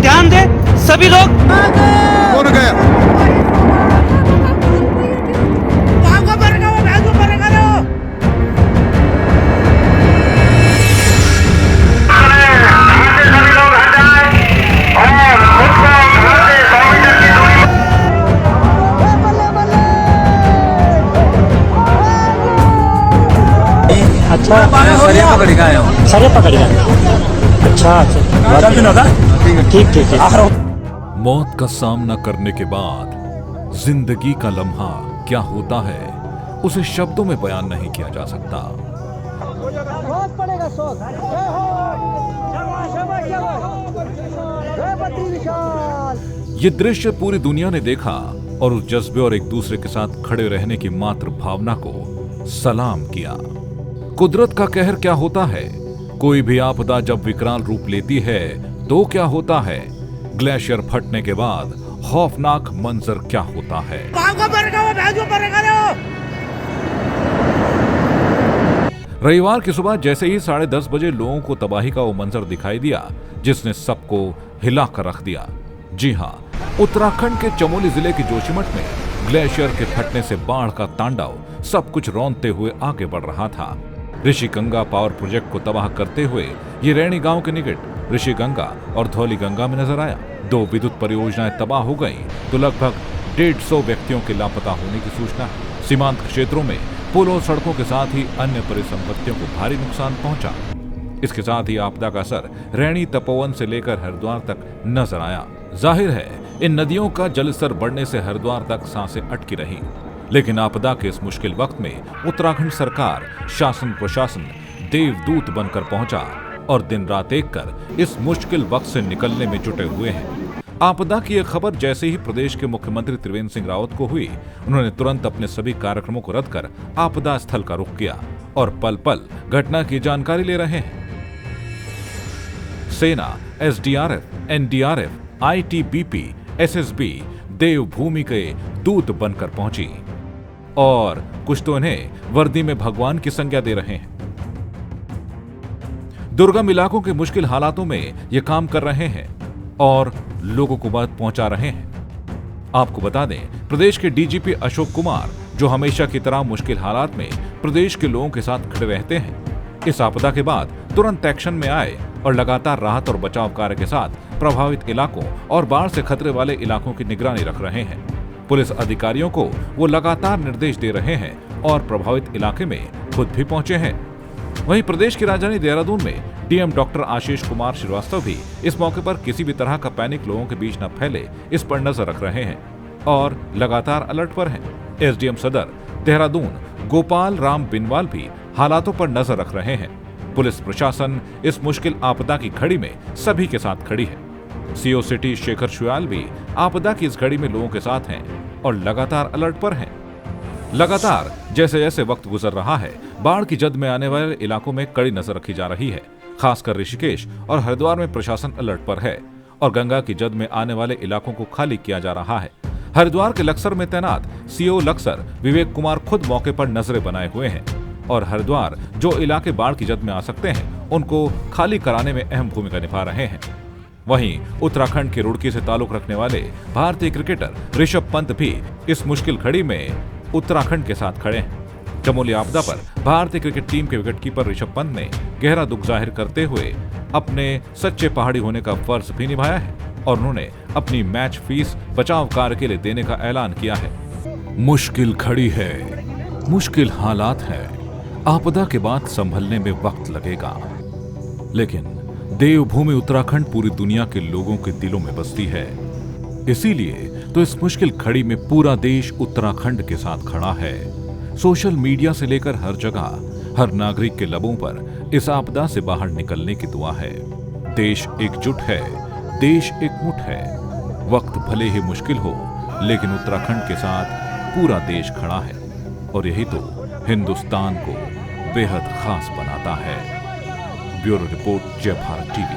ध्यान दे सभी लोग। कौन गया? अच्छा सरिया पकड़ के आया हूँ। सरिया पकड़ गया। अच्छा दिन होगा। ठीक ठीक ठीक। मौत का सामना करने के बाद जिंदगी का लम्हा क्या होता है उसे शब्दों में बयान नहीं किया जा सकता। ये दृश्य पूरी दुनिया ने देखा और उस जज्बे और एक दूसरे के साथ खड़े रहने की मात्र भावना को सलाम किया। कुदरत का कहर क्या होता है, कोई भी आपदा जब विकराल रूप लेती है तो क्या होता है, ग्लेशियर फटने के बाद खौफनाक मंजर क्या होता है। रविवार की सुबह जैसे ही 10:30 बजे लोगों को तबाही का वो मंजर दिखाई दिया जिसने सबको हिला कर रख दिया। जी हां, उत्तराखंड के चमोली जिले के जोशीमठ में ग्लेशियर के फटने से बाढ़ का तांडव सब कुछ रौंदते हुए आगे बढ़ रहा था। ऋषिगंगा पावर प्रोजेक्ट को तबाह करते हुए ये रैणी गांव के निकट ऋषिगंगा और धौलीगंगा में नजर आया। 2 विद्युत परियोजनाएं तबाह हो गईं तो लगभग 150 व्यक्तियों के लापता होने की सूचना है। सीमांत क्षेत्रों में पुल और सड़कों के साथ ही अन्य परिसंपत्तियों को भारी नुकसान पहुंचा। इसके साथ ही आपदा का असर रैणी तपोवन से लेकर हरिद्वार तक नजर आया। जाहिर है इन नदियों का जलस्तर बढ़ने से हरिद्वार तक सांसें अटकी रही, लेकिन आपदा के इस मुश्किल वक्त में उत्तराखंड सरकार, शासन प्रशासन देवदूत बनकर पहुंचा और दिन रात एक कर इस मुश्किल वक्त से निकलने में जुटे हुए हैं। आपदा की यह खबर जैसे ही प्रदेश के मुख्यमंत्री त्रिवेंद्र सिंह रावत को हुई, उन्होंने तुरंत अपने सभी कार्यक्रमों को रद्द कर आपदा स्थल का रुख किया और पल पल घटना की जानकारी ले रहे हैं। सेना, एसडीआरएफ, एनडीआरएफ, आईटीबीपी, एसएसबी देवभूमि के दूत बनकर पहुंची और कुछ तो इन्हें वर्दी में भगवान की संज्ञा दे रहे हैं। दुर्गम इलाकों के मुश्किल हालातों में ये काम कर रहे हैं और लोगों को मदद पहुंचा रहे हैं। आपको बता दें, प्रदेश के डीजीपी अशोक कुमार, जो हमेशा की तरह मुश्किल हालात में प्रदेश के लोगों के साथ खड़े रहते हैं, इस आपदा के बाद तुरंत एक्शन में आए और लगातार राहत और बचाव कार्य के साथ प्रभावित इलाकों और बाढ़ से खतरे वाले इलाकों की निगरानी रख रहे हैं। पुलिस अधिकारियों को वो लगातार निर्देश दे रहे हैं और प्रभावित इलाके में खुद भी पहुंचे हैं। वहीं प्रदेश की राजधानी देहरादून में डीएम डॉक्टर आशीष कुमार श्रीवास्तव भी इस मौके पर किसी भी तरह का पैनिक लोगों के बीच न फैले इस पर नजर रख रहे हैं और लगातार अलर्ट पर हैं। एसडीएम सदर देहरादून गोपाल राम बिनवाल भी हालातों पर नजर रख रहे हैं। पुलिस प्रशासन इस मुश्किल आपदा की घड़ी में सभी के साथ खड़ी है। सीओ सिटी शेखर शुयाल भी आपदा की इस घड़ी में लोगों के साथ हैं और लगातार अलर्ट पर हैं। लगातार जैसे जैसे वक्त गुजर रहा है, बाढ़ की जद में आने वाले इलाकों में कड़ी नजर रखी जा रही है। खासकर ऋषिकेश और हरिद्वार में प्रशासन अलर्ट पर है और गंगा की जद में आने वाले इलाकों को खाली किया जा रहा है। हरिद्वार के लक्सर में तैनात सीओ लक्सर विवेक कुमार खुद मौके पर नजरें बनाए हुए हैं और हरिद्वार जो इलाके बाढ़ की जद में आ सकते हैं उनको खाली कराने में अहम भूमिका निभा रहे हैं। वहीं उत्तराखंड के रुड़की से ताल्लुक रखने वाले भारतीय क्रिकेटर ऋषभ पंत भी इस मुश्किल घड़ी में उत्तराखंड के साथ खड़े हैं। चमोली आपदा पर भारतीय क्रिकेट टीम के विकेटकीपर ऋषभ पंत ने गहरा दुख जाहिर करते हुए अपने सच्चे पहाड़ी होने का फर्ज भी निभाया है और उन्होंने अपनी मैच फीस बचाव कार्य के लिए देने का ऐलान किया है। मुश्किल घड़ी है, मुश्किल हालात है, आपदा के बाद संभलने में वक्त लगेगा, लेकिन देवभूमि उत्तराखंड पूरी दुनिया के लोगों के दिलों में बसती है। इसीलिए तो इस मुश्किल घड़ी में पूरा देश उत्तराखंड के साथ खड़ा है। सोशल मीडिया से लेकर हर जगह हर नागरिक के लबों पर इस आपदा से बाहर निकलने की दुआ है। देश एकजुट है, देश एकमुठ है। वक्त भले ही मुश्किल हो, लेकिन उत्तराखंड के साथ पूरा देश खड़ा है और यही तो हिंदुस्तान को बेहद खास बनाता है। ब्यूरो रिपोर्ट, जय भारत टीवी।